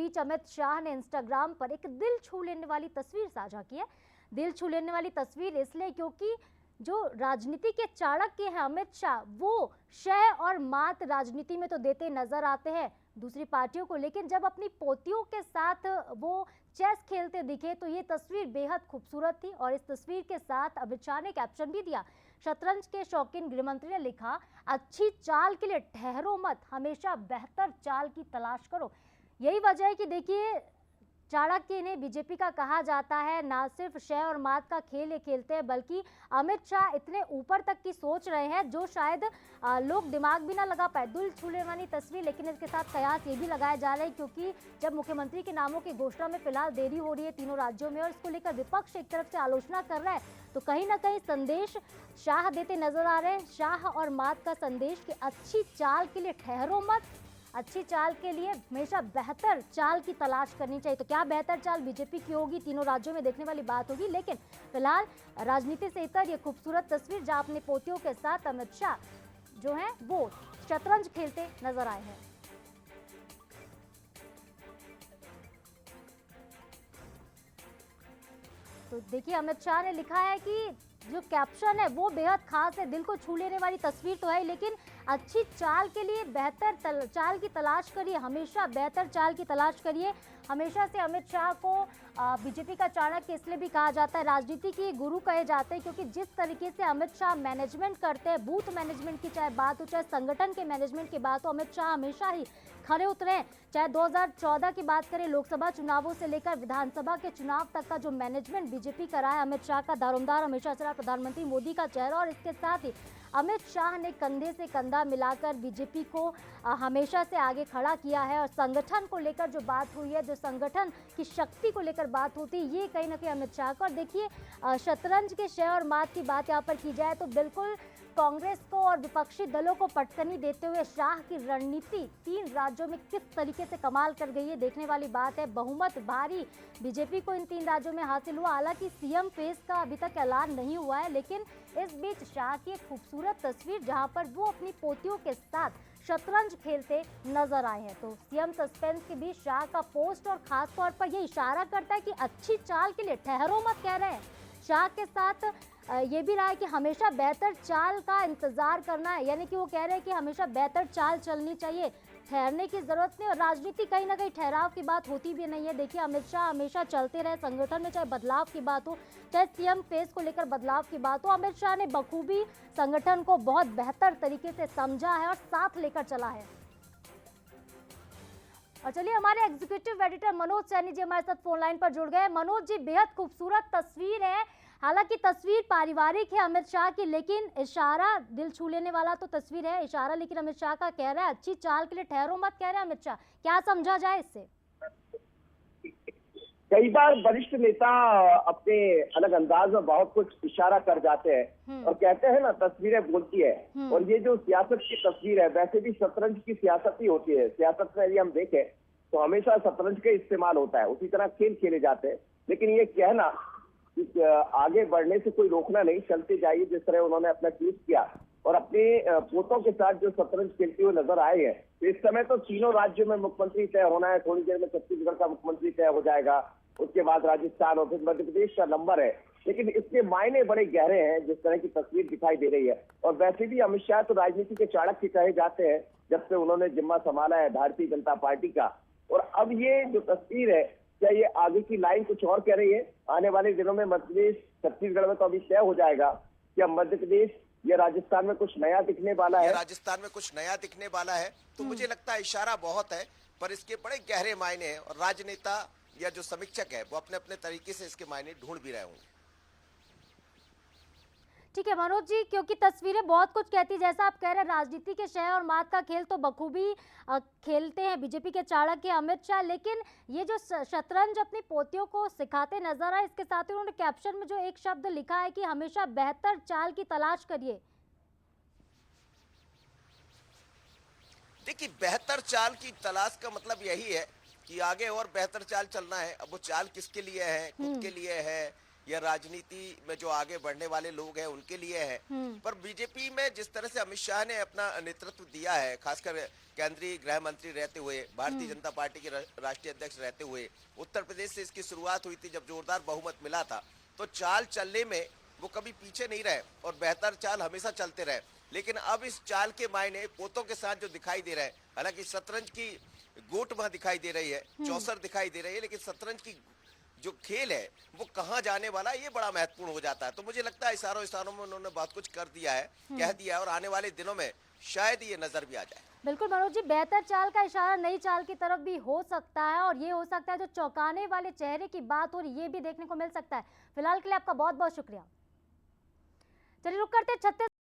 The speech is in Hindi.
बीच अमित शाह ने इंस्टाग्राम पर एक दिल छू लेने वाली तस्वीर साझा की है। दिल छू लेने वाली तस्वीर इसलिए क्योंकि जो राजनीति के चाणक्य हैं अमित शाह, वो शय और मात राजनीति में तो देते नजर आते हैं दूसरी पार्टियों को, लेकिन जब अपनी पोतियों के साथ वो चेस खेलते दिखे तो ये तस्वीर बेहद खूबसूरत थी। और इस तस्वीर के साथ अमित शाह ने कैप्शन भी दिया। शतरंज के शौकीन गृहमंत्री ने लिखा, अच्छी चाल के लिए ठहरो मत, हमेशा बेहतर चाल की तलाश करो। यही वजह है कि देखिए चाणक्य ने बीजेपी का कहा जाता है, ना सिर्फ शय और मात का खेल ये खेलते हैं बल्कि अमित शाह इतने ऊपर तक की सोच रहे हैं जो शायद लोग दिमाग भी ना लगा पाए। दिल छूने वाली तस्वीर, लेकिन इसके साथ कयास ये भी लगाए जा रहे हैं क्योंकि जब मुख्यमंत्री के नामों की घोषणा में फिलहाल देरी हो रही है तीनों राज्यों में और इसको लेकर विपक्ष एक तरफ से आलोचना कर रहा है, तो कहीं ना कहीं संदेश शाह देते नजर आ रहे हैं। शाह और मात का संदेश कि अच्छी चाल के लिए ठहरो मत, अच्छी चाल के लिए हमेशा बेहतर चाल की तलाश करनी चाहिए। तो क्या बेहतर चाल बीजेपी की होगी, तीनों राज्यों में देखने वाली बात होगी। लेकिन फिलहाल राजनीति से इतर ये खूबसूरत तस्वीर जहां अपने पोतियों के साथ अमित शाह जो हैं वो शतरंज खेलते नजर आए हैं। तो देखिए अमित शाह ने लिखा है कि जो कैप्शन है वो बेहद खास है, दिल को छू लेने वाली तस्वीर तो है, लेकिन अच्छी चाल के लिए बेहतर चाल की तलाश करिए, हमेशा बेहतर चाल की तलाश करिए। हमेशा से अमित शाह को बीजेपी का चाणक्य इसलिए भी कहा जाता है, राजनीति के गुरु कहे जाते हैं, क्योंकि जिस तरीके से अमित शाह मैनेजमेंट करते हैं, बूथ मैनेजमेंट की चाहे बात हो, चाहे संगठन के मैनेजमेंट की बात हो, अमित शाह हमेशा ही खड़े उतरे हैं। चाहे 2014 की बात करें, लोकसभा चुनावों से लेकर विधानसभा के चुनाव तक का जो मैनेजमेंट बीजेपी का रहा है, अमित शाह का दारोमदार हमेशा से रहा, प्रधानमंत्री मोदी का चेहरा। और इसके साथ ही अमित शाह ने कंधे से कंधा मिलाकर बीजेपी को हमेशा से आगे खड़ा किया है। और संगठन को लेकर जो बात हुई है, जो संगठन की शक्ति को लेकर बात होती है, ये कहीं ना कहीं अमित शाह का। और देखिए शतरंज के शय और मात की बात यहाँ पर की जाए तो बिल्कुल कांग्रेस को और विपक्षी दलों को पटकनी देते हुए शाह की रणनीति 3 राज्यों में किस तरीके से कमाल कर गई है, देखने वाली बात है। बहुमत भारी बीजेपी को इन 3 राज्यों में हासिल हुआ। हालांकि सीएम फेस का अभी तक ऐलान नहीं हुआ है, लेकिन इस बीच शाह की एक खूबसूरत तस्वीर जहां पर वो अपनी पोतियों के साथ शतरंज खेलते नजर आए हैं। तो सीएम सस्पेंस के बीच शाह का पोस्ट और खास तौर पर ये इशारा करता है कि अच्छी चाल के लिए ठहरो मत कह रहे हैं। शाह के साथ ये भी रहा है कि हमेशा बेहतर चाल का इंतजार करना है, यानी कि वो कह रहे हैं कि हमेशा बेहतर चाल चलनी चाहिए, ठहरने की जरूरत नहीं। और राजनीति कहीं ना कहीं ठहराव की बात होती भी नहीं है। देखिए अमित शाह हमेशा चलते रहे संगठन में, चाहे बदलाव की बात हो, चाहे सीएम फेस को लेकर बदलाव की बात हो, अमित शाह ने बखूबी संगठन को बहुत बेहतर तरीके से समझा है और साथ लेकर चला है। और चलिए हमारे एग्जीक्यूटिव एडिटर मनोज सैनी जी हमारे साथ फोन लाइन पर जुड़ गए। मनोज जी, बेहद खूबसूरत तस्वीर है, हालांकि तस्वीर पारिवारिक है अमित शाह की, लेकिन इशारा दिल छू लेने वाला तो तस्वीर है, इशारा लेकिन अमित शाह का कह रहा है अच्छी चाल के लिए ठहरो मत कह रहे हैं अमित शाह। क्या समझा जाए इससे? कई बार वरिष्ठ नेता अपने अलग अंदाज में बहुत कुछ इशारा कर जाते हैं और कहते हैं ना, तस्वीरें बोलती है। और ये जो सियासत की तस्वीर है, वैसे भी शतरंज की सियासत ही होती है। सियासत में यदि हम देखें तो हमेशा शतरंज का इस्तेमाल होता है, उसी तरह खेल खेले जाते हैं। लेकिन ये कहना कि आगे बढ़ने से कोई रोकना नहीं, चलते जाइए, जिस तरह उन्होंने अपना ट्वीट किया और अपने पोतों के साथ जो शतरंज खेलते हुए नजर आए हैं। तो इस समय तो तीनों राज्यों में मुख्यमंत्री तय होना है, थोड़ी देर में छत्तीसगढ़ का मुख्यमंत्री तय हो जाएगा, उसके बाद राजस्थान और फिर मध्य प्रदेश का नंबर है। लेकिन इसके मायने बड़े गहरे हैं जिस तरह की तस्वीर दिखाई दे रही है। और वैसे भी अमित शाह तो राजनीति के चाणक्य कहे जाते हैं जब से उन्होंने जिम्मा संभाला है भारतीय जनता पार्टी का। और अब ये जो तस्वीर है, क्या ये आगे की लाइन कुछ और कह रही है? आने वाले दिनों में मध्य प्रदेश छत्तीसगढ़ में तो अभी तय हो जाएगा, क्या मध्य प्रदेश या राजस्थान में कुछ नया दिखने वाला है? राजस्थान में कुछ नया दिखने वाला है। तो मुझे लगता है इशारा बहुत है, पर इसके बड़े गहरे मायने हैं और राजनेता या जो समीक्षक है वो अपने अपने तरीके से इसके मायने ढूंढ भी रहे होंगे। ठीक है मनोज जी, क्योंकि तस्वीरें बहुत कुछ कहती है, जैसा आप कह रहे हैं राजनीति के शय और मात का खेल तो बखूबी खेलते हैं बीजेपी के चाणक्य अमित शाह, लेकिन ये जो शतरंज अपनी पोतियों को सिखाते नजर आए, इसके साथ ही उन्होंने कैप्शन में जो एक शब्द लिखा है कि हमेशा बेहतर चाल की तलाश करिए। देखिए, बेहतर चाल की तलाश का मतलब यही है कि आगे और बेहतर चाल चलना है। अब वो चाल किसके लिए है, खुद के लिए है या राजनीति में जो आगे बढ़ने वाले लोग हैं उनके लिए है। पर बीजेपी में जिस तरह से अमित शाह ने अपना नेतृत्व दिया है, खासकर केंद्रीय गृह मंत्री रहते हुए, भारतीय जनता पार्टी के राष्ट्रीय अध्यक्ष रहते हुए, उत्तर प्रदेश से इसकी शुरुआत हुई थी जब जोरदार बहुमत मिला था, तो चाल चलने में वो कभी पीछे नहीं रहे और बेहतर चाल हमेशा चलते रहे। लेकिन अब इस चाल के मायने पोतों के साथ जो दिखाई दे रहा है, हालांकि शतरंज की गोट वहां दिखाई दे रही है, चौसर दिखाई दे रही है, लेकिन शतरंज की जो खेल है वो कहाँ जाने वाला है ये बड़ा महत्वपूर्ण हो जाता है। तो मुझे लगता है इशारों में उन्होंने बहुत कुछ कर दिया है, कह दिया है, और आने वाले दिनों में शायद ये नजर भी आ जाए। बिल्कुल मनोज जी, बेहतर चाल का इशारा नई चाल की तरफ भी हो सकता है, और ये हो सकता है जो चौंकाने वाले चेहरे की बात हो रही ये भी देखने को मिल सकता है। फिलहाल के लिए आपका बहुत बहुत शुक्रिया। चलिए रुक करते 36